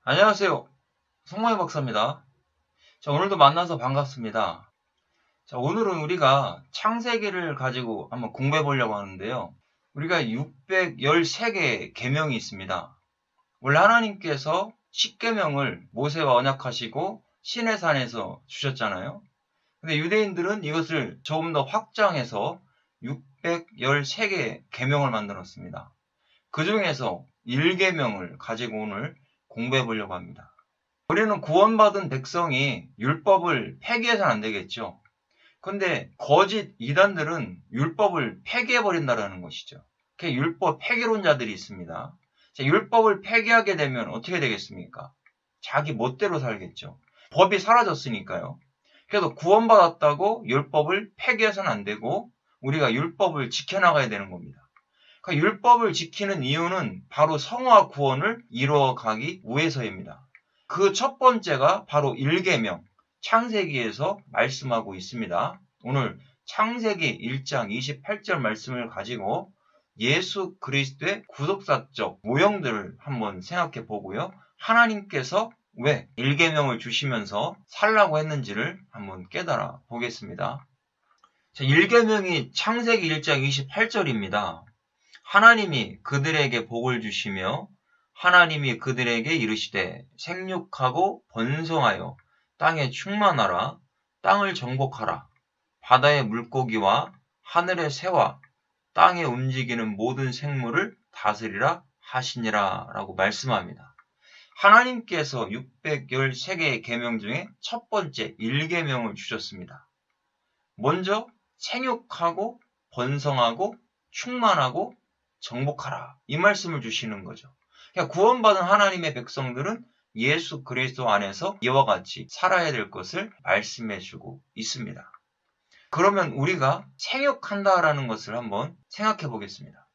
안녕하세요. 성모의 박사입니다. 자, 오늘도 만나서 반갑습니다. 자, 오늘은 우리가 창세기를 가지고 한번 공부해 보려고 하는데요. 우리가 613개의 계명이 있습니다. 원래 하나님께서 10계명을 모세와 언약하시고 시내산에서 주셨잖아요. 근데 유대인들은 이것을 조금 더 확장해서 613개의 계명을 만들었습니다. 그 중에서 1계명을 가지고 오늘 공부해 보려고 합니다. 우리는 구원받은 백성이 율법을 폐기해서는 안 되겠죠. 근데 거짓 이단들은 율법을 폐기해버린다는 것이죠. 그 율법 폐기론자들이 있습니다. 자, 율법을 폐기하게 되면 어떻게 되겠습니까? 자기 멋대로 살겠죠. 법이 사라졌으니까요. 그래서 구원받았다고 율법을 폐기해서는 안 되고 우리가 율법을 지켜나가야 되는 겁니다. 그러니까 율법을 지키는 이유는 바로 성화 구원을 이루어가기 위해서입니다. 그 첫 번째가 바로 1계명, 창세기에서 말씀하고 있습니다. 오늘 창세기 1장 28절 말씀을 가지고 예수 그리스도의 구속사적 모형들을 한번 생각해 보고요. 하나님께서 왜 1계명을 주시면서 살라고 했는지를 한번 깨달아 보겠습니다. 1계명이 창세기 1장 28절입니다. 하나님이 그들에게 복을 주시며 하나님이 그들에게 이르시되 생육하고 번성하여 땅에 충만하라. 땅을 정복하라. 바다의 물고기와 하늘의 새와 땅에 움직이는 모든 생물을 다스리라 하시니라 라고 말씀합니다. 하나님께서 613개의 계명 중에 첫 번째 1계명을 주셨습니다. 먼저 생육하고 번성하고 충만하고 정복하라. 이 말씀을 주시는 거죠. 그러니까 구원받은 하나님의 백성들은 예수 그리스도 안에서 이와 같이 살아야 될 것을 말씀해 주고 있습니다. 그러면 우리가 생육한다라는 것을 한번 생각해 보겠습니다.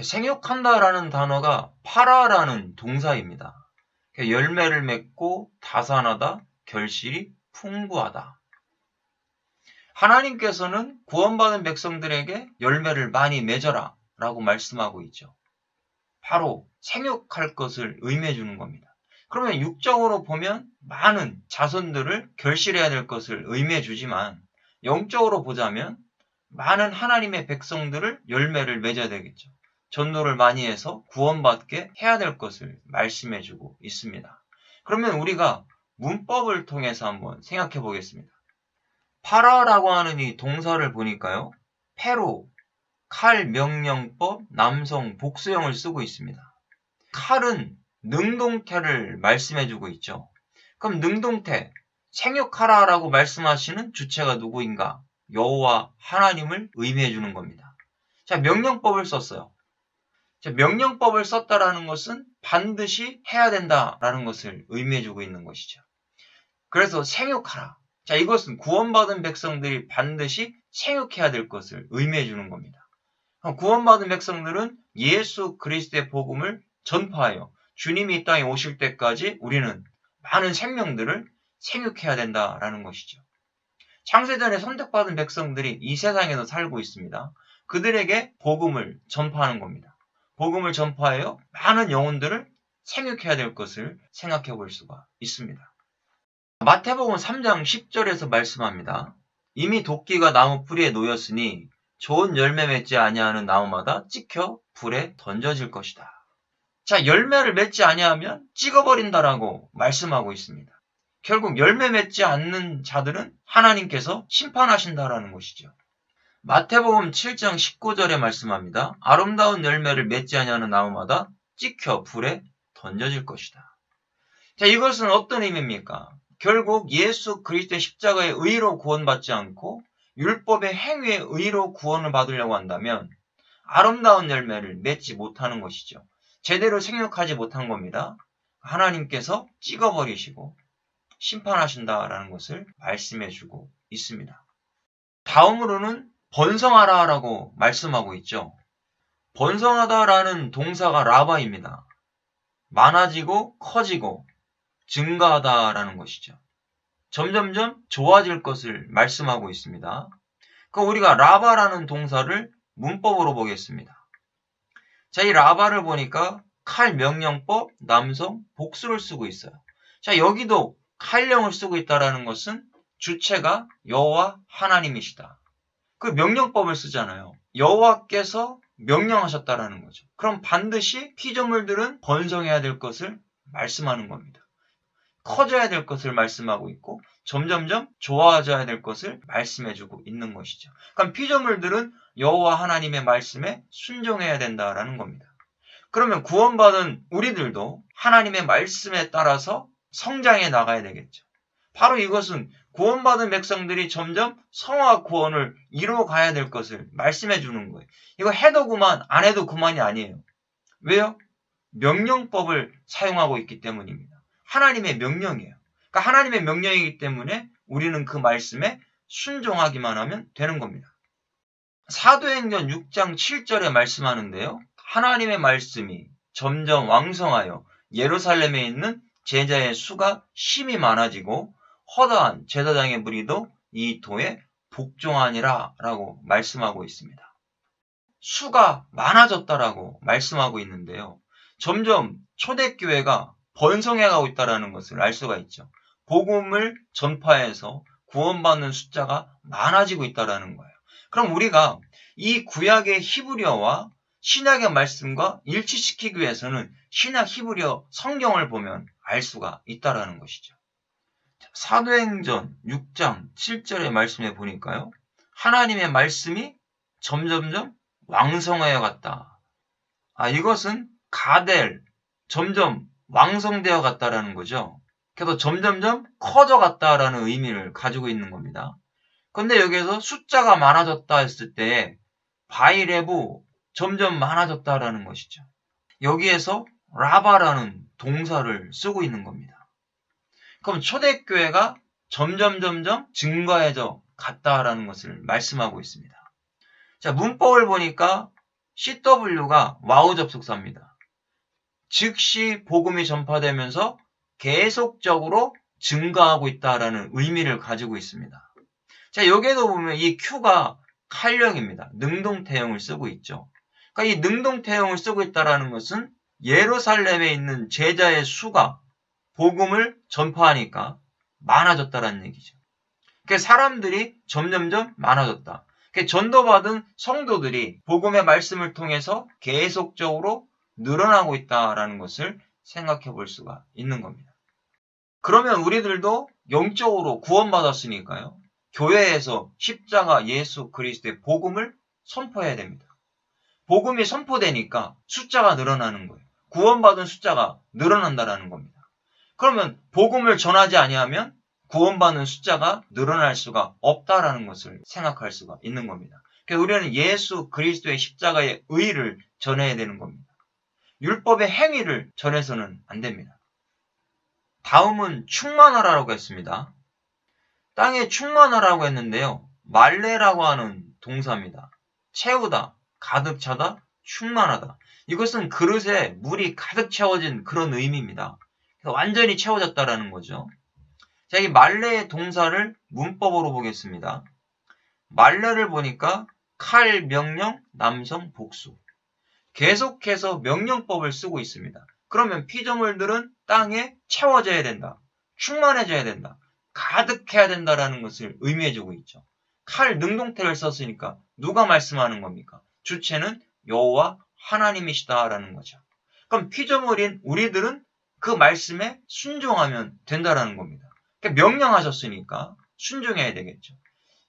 생육한다라는 단어가 파라라는 동사입니다. 그러니까 열매를 맺고 다산하다, 결실이 풍부하다. 하나님께서는 구원받은 백성들에게 열매를 많이 맺어라 라고 말씀하고 있죠. 바로 생육할 것을 의미해 주는 겁니다. 그러면 육적으로 보면 많은 자손들을 결실해야 될 것을 의미해 주지만 영적으로 보자면 많은 하나님의 백성들을 열매를 맺어야 되겠죠. 전도를 많이 해서 구원받게 해야 될 것을 말씀해 주고 있습니다. 그러면 우리가 문법을 통해서 한번 생각해 보겠습니다. 파라라고 하는 이 동사를 보니까요. 패로, 칼 명령법, 남성 복수형을 쓰고 있습니다. 칼은 능동태를 말씀해주고 있죠. 그럼 능동태, 생육하라라고 말씀하시는 주체가 누구인가? 여호와 하나님을 의미해주는 겁니다. 자, 명령법을 썼어요. 자, 명령법을 썼다라는 것은 반드시 해야 된다라는 것을 의미해주고 있는 것이죠. 그래서 생육하라. 자, 이것은 구원받은 백성들이 반드시 생육해야 될 것을 의미해 주는 겁니다. 구원받은 백성들은 예수 그리스도의 복음을 전파하여 주님이 이 땅에 오실 때까지 우리는 많은 생명들을 생육해야 된다라는 것이죠. 창세전에 선택받은 백성들이 이 세상에서 살고 있습니다. 그들에게 복음을 전파하는 겁니다. 복음을 전파하여 많은 영혼들을 생육해야 될 것을 생각해 볼 수가 있습니다. 마태복음 3장 10절에서 말씀합니다. 이미 도끼가 나무 뿌리에 놓였으니 좋은 열매 맺지 아니하는 나무마다 찍혀 불에 던져질 것이다. 자, 열매를 맺지 아니하면 찍어버린다라고 말씀하고 있습니다. 결국 열매 맺지 않는 자들은 하나님께서 심판하신다라는 것이죠. 마태복음 7장 19절에 말씀합니다. 아름다운 열매를 맺지 아니하는 나무마다 찍혀 불에 던져질 것이다. 자, 이것은 어떤 의미입니까? 결국 예수 그리스도의 십자가의 의로 구원받지 않고 율법의 행위의 의로 구원을 받으려고 한다면 아름다운 열매를 맺지 못하는 것이죠. 제대로 생육하지 못한 겁니다. 하나님께서 찍어버리시고 심판하신다라는 것을 말씀해주고 있습니다. 다음으로는 번성하라라고 말씀하고 있죠. 번성하다라는 동사가 라바입니다. 많아지고 커지고 증가하다라는 것이죠. 점점점 좋아질 것을 말씀하고 있습니다. 그럼 우리가 라바라는 동사를 문법으로 보겠습니다. 자, 이 라바를 보니까 칼 명령법, 남성, 복수를 쓰고 있어요. 자, 여기도 칼령을 쓰고 있다는 것은 주체가 여호와 하나님이시다. 그 명령법을 쓰잖아요. 여호와께서 명령하셨다라는 거죠. 그럼 반드시 피조물들은 번성해야 될 것을 말씀하는 겁니다. 커져야 될 것을 말씀하고 있고 점점점 좋아져야 될 것을 말씀해주고 있는 것이죠. 그럼 피조물들은 여호와 하나님의 말씀에 순종해야 된다라는 겁니다. 그러면 구원받은 우리들도 하나님의 말씀에 따라서 성장해 나가야 되겠죠. 바로 이것은 구원받은 백성들이 점점 성화 구원을 이루어가야 될 것을 말씀해 주는 거예요. 이거 해도 그만, 안 해도 그만이 아니에요. 왜요? 명령법을 사용하고 있기 때문입니다. 하나님의 명령이에요. 그러니까 하나님의 명령이기 때문에 우리는 그 말씀에 순종하기만 하면 되는 겁니다. 사도행전 6장 7절에 말씀하는데요. 하나님의 말씀이 점점 왕성하여 예루살렘에 있는 제자의 수가 심히 많아지고 허다한 제사장의 무리도 이 도에 복종하니라 라고 말씀하고 있습니다. 수가 많아졌다라고 말씀하고 있는데요. 점점 초대교회가 번성해가고 있다는 것을 알 수가 있죠. 복음을 전파해서 구원받는 숫자가 많아지고 있다는 거예요. 그럼 우리가 이 구약의 히브리어와 신약의 말씀과 일치시키기 위해서는 신약 히브리어 성경을 보면 알 수가 있다는 것이죠. 사도행전 6장 7절의 말씀에 보니까요. 하나님의 말씀이 점점점 왕성하여 갔다. 이것은 가델, 점점 왕성되어 갔다라는 거죠. 그래서 점점점 커져 갔다라는 의미를 가지고 있는 겁니다. 근데 여기에서 숫자가 많아졌다 했을 때 바이레부 점점 많아졌다라는 것이죠. 여기에서 라바라는 동사를 쓰고 있는 겁니다. 그럼 초대교회가 점점 증거해져 갔다라는 것을 말씀하고 있습니다. 자, 문법을 보니까 CW가 와우 접속사입니다. 즉시 복음이 전파되면서 계속적으로 증가하고 있다라는 의미를 가지고 있습니다. 자, 여기에도 보면 이 Q가 칼령입니다. 능동태형을 쓰고 있죠. 그러니까 이 능동태형을 쓰고 있다라는 것은 예루살렘에 있는 제자의 수가 복음을 전파하니까 많아졌다라는 얘기죠. 그러니까 사람들이 점점점 많아졌다. 그러니까 전도받은 성도들이 복음의 말씀을 통해서 계속적으로 늘어나고 있다라는 것을 생각해 볼 수가 있는 겁니다. 그러면 우리들도 영적으로 구원받았으니까요. 교회에서 십자가 예수 그리스도의 복음을 선포해야 됩니다. 복음이 선포되니까 숫자가 늘어나는 거예요. 구원받은 숫자가 늘어난다라는 겁니다. 그러면 복음을 전하지 아니하면 구원받는 숫자가 늘어날 수가 없다라는 것을 생각할 수가 있는 겁니다. 그래서 우리는 예수 그리스도의 십자가의 의를 전해야 되는 겁니다. 율법의 행위를 전해서는 안 됩니다. 다음은 충만하라고 했습니다. 땅에 충만하라고 했는데요. 말레라고 하는 동사입니다. 채우다, 가득 차다, 충만하다. 이것은 그릇에 물이 가득 채워진 그런 의미입니다. 완전히 채워졌다라는 거죠. 자, 이 말레의 동사를 문법으로 보겠습니다. 말레를 보니까 칼, 명령, 남성, 복수. 계속해서 명령법을 쓰고 있습니다. 그러면 피조물들은 땅에 채워져야 된다. 충만해져야 된다. 가득해야 된다라는 것을 의미해주고 있죠. 칼, 능동태를 썼으니까 누가 말씀하는 겁니까? 주체는 여호와 하나님이시다라는 거죠. 그럼 피조물인 우리들은 그 말씀에 순종하면 된다라는 겁니다. 명령하셨으니까 순종해야 되겠죠.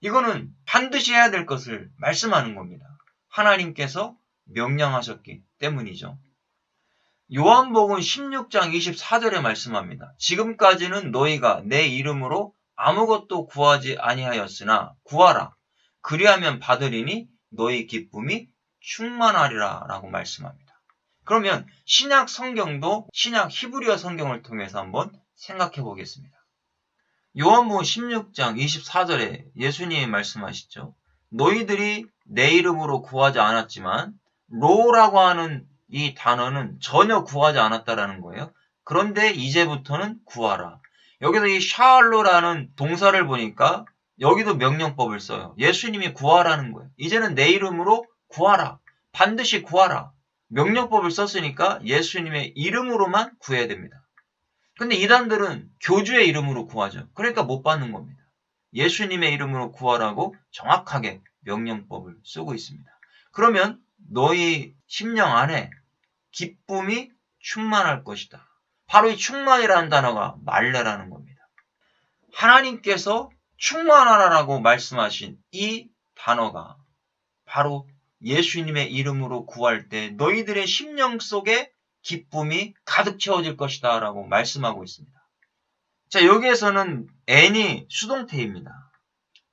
이거는 반드시 해야 될 것을 말씀하는 겁니다. 하나님께서 명령하셨기 때문이죠. 요한복음 16장 24절에 말씀합니다. 지금까지는 너희가 내 이름으로 아무것도 구하지 아니하였으나 구하라. 그리하면 받으리니 너희 기쁨이 충만하리라 라고 말씀합니다. 그러면 신약 성경도 신약 히브리어 성경을 통해서 한번 생각해 보겠습니다. 요한복음 16장 24절에 예수님이 말씀하시죠. 너희들이 내 이름으로 구하지 않았지만 로라고 하는 이 단어는 전혀 구하지 않았다라는 거예요. 그런데 이제부터는 구하라. 여기서 이 샤알로라는 동사를 보니까 여기도 명령법을 써요. 예수님이 구하라는 거예요. 이제는 내 이름으로 구하라. 반드시 구하라. 명령법을 썼으니까 예수님의 이름으로만 구해야 됩니다. 근데 이단들은 교주의 이름으로 구하죠. 그러니까 못 받는 겁니다. 예수님의 이름으로 구하라고 정확하게 명령법을 쓰고 있습니다. 그러면 너희 심령 안에 기쁨이 충만할 것이다. 바로 이 충만이라는 단어가 말레라는 겁니다. 하나님께서 충만하라고 말씀하신 이 단어가 바로 예수님의 이름으로 구할 때 너희들의 심령 속에 기쁨이 가득 채워질 것이다 라고 말씀하고 있습니다. 자, 여기에서는 n이 수동태입니다.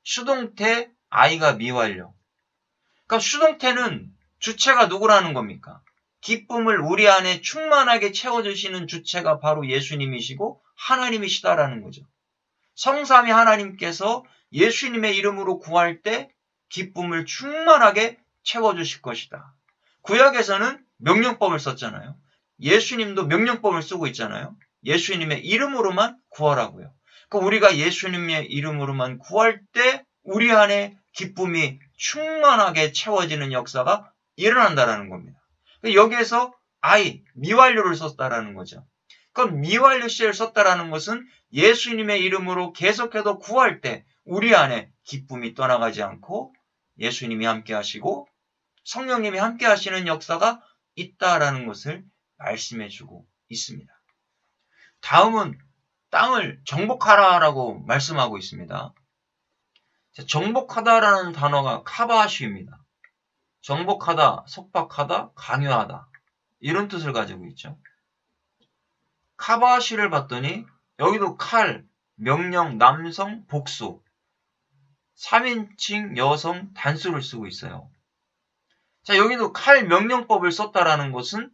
수동태, I가 미완료. 그러니까 수동태는 주체가 누구라는 겁니까? 기쁨을 우리 안에 충만하게 채워주시는 주체가 바로 예수님이시고 하나님이시다라는 거죠. 성삼위 하나님께서 예수님의 이름으로 구할 때 기쁨을 충만하게 채워주실 것이다. 구약에서는 명령법을 썼잖아요. 예수님도 명령법을 쓰고 있잖아요. 예수님의 이름으로만 구하라고요. 그러니까 우리가 예수님의 이름으로만 구할 때 우리 안에 기쁨이 충만하게 채워지는 역사가 일어난다는 겁니다. 여기에서 I, 미완료를 썼다라는 거죠. 그럼 미완료 시를 썼다라는 것은 예수님의 이름으로 계속해서 구할 때 우리 안에 기쁨이 떠나가지 않고 예수님이 함께 하시고 성령님이 함께 하시는 역사가 있다라는 것을 말씀해 주고 있습니다. 다음은 땅을 정복하라라고 말씀하고 있습니다. 정복하다라는 단어가 카바시입니다. 정복하다, 속박하다, 강요하다 이런 뜻을 가지고 있죠. 카바시를 봤더니 여기도 칼, 명령, 남성, 복수 3인칭 여성 단수를 쓰고 있어요. 자, 여기도 칼 명령법을 썼다라는 것은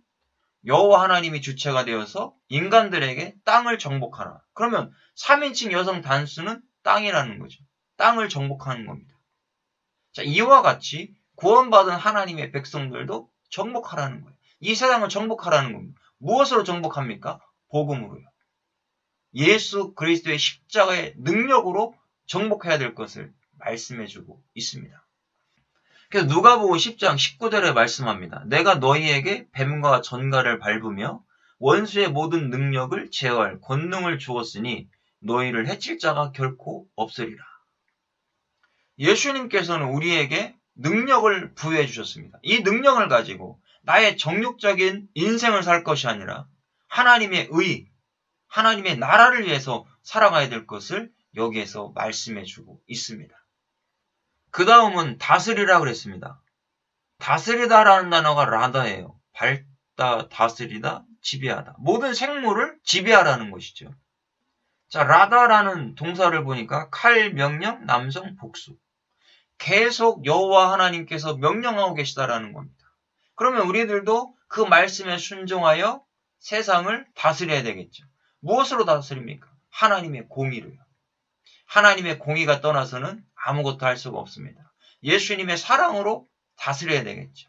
여호와 하나님이 주체가 되어서 인간들에게 땅을 정복하라. 그러면 3인칭 여성 단수는 땅이라는 거죠. 땅을 정복하는 겁니다. 자, 이와 같이 구원받은 하나님의 백성들도 정복하라는 거예요. 이 세상을 정복하라는 겁니다. 무엇으로 정복합니까? 복음으로요. 예수 그리스도의 십자가의 능력으로 정복해야 될 것을 말씀해주고 있습니다. 그래서 누가복음 10장 19절에 말씀합니다. 내가 너희에게 뱀과 전갈을 밟으며 원수의 모든 능력을 제어할 권능을 주었으니 너희를 해칠 자가 결코 없으리라. 예수님께서는 우리에게 능력을 부여해 주셨습니다. 이 능력을 가지고 나의 정욕적인 인생을 살 것이 아니라 하나님의 의, 하나님의 나라를 위해서 살아가야 될 것을 여기에서 말씀해 주고 있습니다. 그 다음은 다스리라 그랬습니다. 다스리다라는 단어가 라다예요. 밟다, 다스리다, 지배하다. 모든 생물을 지배하라는 것이죠. 자, 라다라는 동사를 보니까 칼, 명령, 남성, 복수. 계속 여호와 하나님께서 명령하고 계시다라는 겁니다. 그러면 우리들도 그 말씀에 순종하여 세상을 다스려야 되겠죠. 무엇으로 다스립니까? 하나님의 공의로요. 하나님의 공의가 떠나서는 아무것도 할 수가 없습니다. 예수님의 사랑으로 다스려야 되겠죠.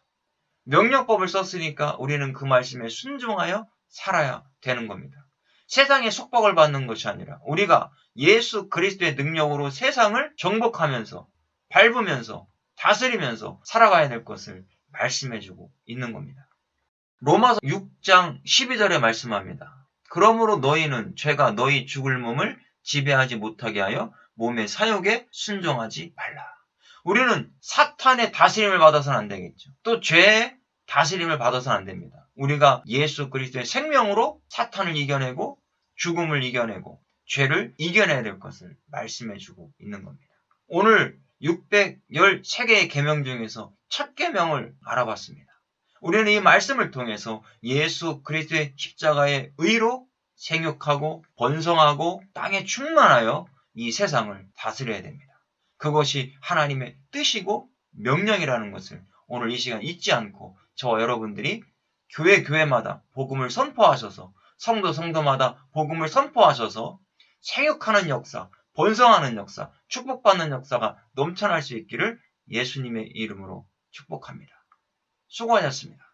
명령법을 썼으니까 우리는 그 말씀에 순종하여 살아야 되는 겁니다. 세상의 속박을 받는 것이 아니라 우리가 예수 그리스도의 능력으로 세상을 정복하면서 밟으면서 다스리면서 살아가야 될 것을 말씀해주고 있는 겁니다. 로마서 6장 12절에 말씀합니다. 그러므로 너희는 죄가 너희 죽을 몸을 지배하지 못하게 하여 몸의 사욕에 순종하지 말라. 우리는 사탄의 다스림을 받아서는 안 되겠죠. 또 죄의 다스림을 받아서는 안 됩니다. 우리가 예수 그리스도의 생명으로 사탄을 이겨내고 죽음을 이겨내고 죄를 이겨내야 될 것을 말씀해주고 있는 겁니다. 오늘 613개의 계명 중에서 첫 계명을 알아봤습니다. 우리는 이 말씀을 통해서 예수 그리스도의 십자가의 의로 생육하고 번성하고 땅에 충만하여 이 세상을 다스려야 됩니다. 그것이 하나님의 뜻이고 명령이라는 것을 오늘 이 시간 잊지 않고 저와 여러분들이 교회마다 복음을 선포하셔서 성도마다 복음을 선포하셔서 생육하는 역사, 번성하는 역사, 축복받는 역사가 넘쳐날 수 있기를 예수님의 이름으로 축복합니다. 수고하셨습니다.